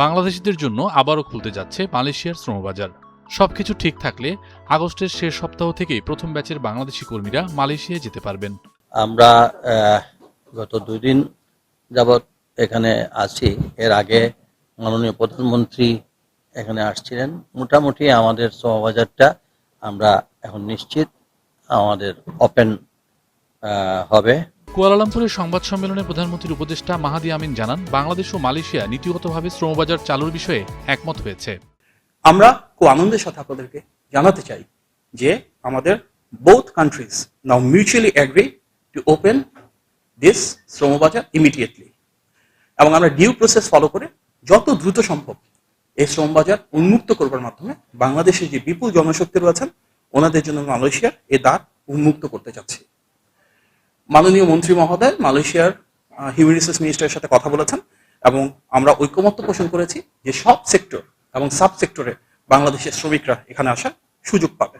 বাংলাদেশিদের জন্য আবারও খুলতে যাচ্ছে মালয়েশিয়ার শ্রমবাজার। সবকিছু ঠিক থাকলে আগস্টের শেষ সপ্তাহ থেকেই প্রথম ব্যাচের বাংলাদেশি কর্মীরা মালয়েশিয়ায় যেতে পারবেন। আমরা গত 2 দিন যাবৎ এখানে আছি। এর আগে মাননীয় প্রধানমন্ত্রী এখানে আসছিলেন। মোটামুটি আমাদের শ্রমবাজারটা আমরা এখন নিশ্চিত আমাদের ওপেন হবে। কুয়ালালামপুরের সংবাদ সম্মেলনে প্রধানমন্ত্রীর উপদেষ্টা মাহাদি আমিন জানান, বাংলাদেশ ও মালয়েশিয়া নীতিগতভাবে শ্রমবাজার চালুর বিষয়ে একমত হয়েছে। আমরা খুব আনন্দের সাথে আপনাদেরকে জানাতে চাই যে আমাদের both countries now mutually agree to open this শ্রমবাজার immediately, এবং আমরা ডিউ প্রসেস ফলো করে যত দ্রুত সম্ভব এই শ্রমবাজার উন্মুক্ত করবার মাধ্যমে বাংলাদেশের যে বিপুল জনশক্তি রয়েছেন ওনাদের জন্য মালয়েশিয়ার এই দ্বার উন্মুক্ত করতে চাচ্ছি। মাননীয় মন্ত্রী মহোদয় মালয়েশিয়ার হিউম্যান রিসোর্স মিনিস্টারের সাথে কথা বলেছেন এবং আমরা ঐকমত্য পোষণ করেছি যে সব সেক্টর এবং সাব সেক্টরে বাংলাদেশের শ্রমিকরা এখানে আসার সুযোগ পাবে।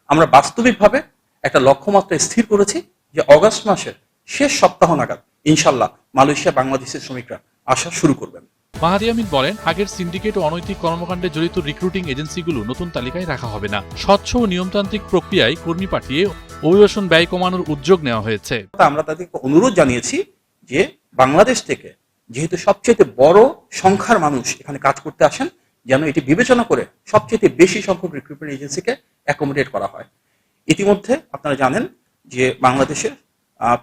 আমরা বাস্তবিকভাবে একটা লক্ষ্যমাত্রা স্থির করেছি যে অগস্ট মাসের শেষ সপ্তাহ নাগাদ ইনশাল্লাহ মালয়েশিয়া বাংলাদেশের শ্রমিকরা আসা শুরু করবেন। মাহাদি আমিন বলেন, আগের সিন্ডিকেট ও অনৈতিক কর্মকাণ্ডে জড়িত রিক্রুটিং এজেন্সিগুলো নতুন তালিকায় রাখা হবে না। স্বচ্ছ ও নিয়মতান্ত্রিক প্রক্রিয়ায় কর্মী পাঠিয়ে অভিবাসন ব্যয় কমানোর উদ্যোগ নেওয়া হয়েছে। আমরা তাদেরকে অনুরোধ জানিয়েছি যে বাংলাদেশ থেকে যেহেতু সবচেয়ে বড় সংখ্যার মানুষ এখানে কাজ করতে আসেন, যেন এটি বিবেচনা করে সবচেয়ে বেশি সংখ্যক রিক্রুটমেন্ট এজেন্সিকে অ্যাকোমোডেট করা হয়। ইতিমধ্যে আপনারা জানেন যে বাংলাদেশের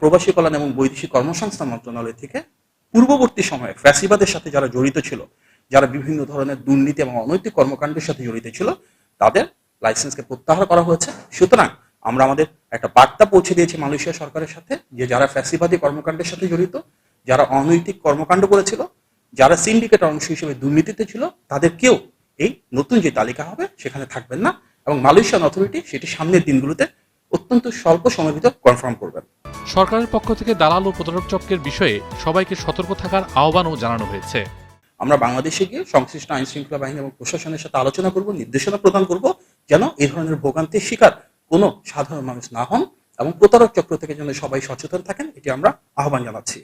প্রবাসী কল্যাণ এবং বৈদেশিক কর্মসংস্থান মন্ত্রণালয় থেকে পূর্ববর্তী সময়ে ফ্যাসিবাদের সাথে যারা জড়িত ছিল, যারা বিভিন্ন ধরনের দুর্নীতি এবং অনৈতিক কর্মকাণ্ডের সাথে জড়িত ছিল, তাদের লাইসেন্সকে প্রত্যাহার করা হয়েছে। সুতরাং আমরা আমাদের একটা বার্তা পৌঁছে দিয়েছি মালয়েশিয়া সরকারের সাথে যে যারা ফ্যাসিবাদী কর্মকাণ্ডের সাথে জড়িত, যারা অনৈতিক কর্মকাণ্ড করেছিল, যারা সিন্ডিকেটের অংশ হিসেবে দুর্নীতিতে ছিল, তাদের কেউ এই নতুন যে তালিকা হবে সেখানে থাকবেন না, এবং মালয়েশিয়ান অথরিটি সেটি সামনের দিনগুলোতে অত্যন্ত স্বল্প সময়ের ভিতর কনফার্ম করবেন। সরকারের পক্ষ থেকে দালাল ও প্রতারক চক্রের বিষয়ে সবাইকে সতর্ক থাকার আহ্বানও জানানো হয়েছে। আমরা বাংলাদেশে গিয়ে সংশ্লিষ্ট আইন শৃঙ্খলা বাহিনী এবং প্রশাসনের সাথে আলোচনা করব, নির্দেশনা প্রদান করব যেন এই ধরনের ভোগান্তির শিকার কোনো সাধারণ মানুষ না হন এবং প্রতারক চক্র থেকে যেন সবাই সচেতন থাকেন, এটি আমরা আহ্বান জানাচ্ছি।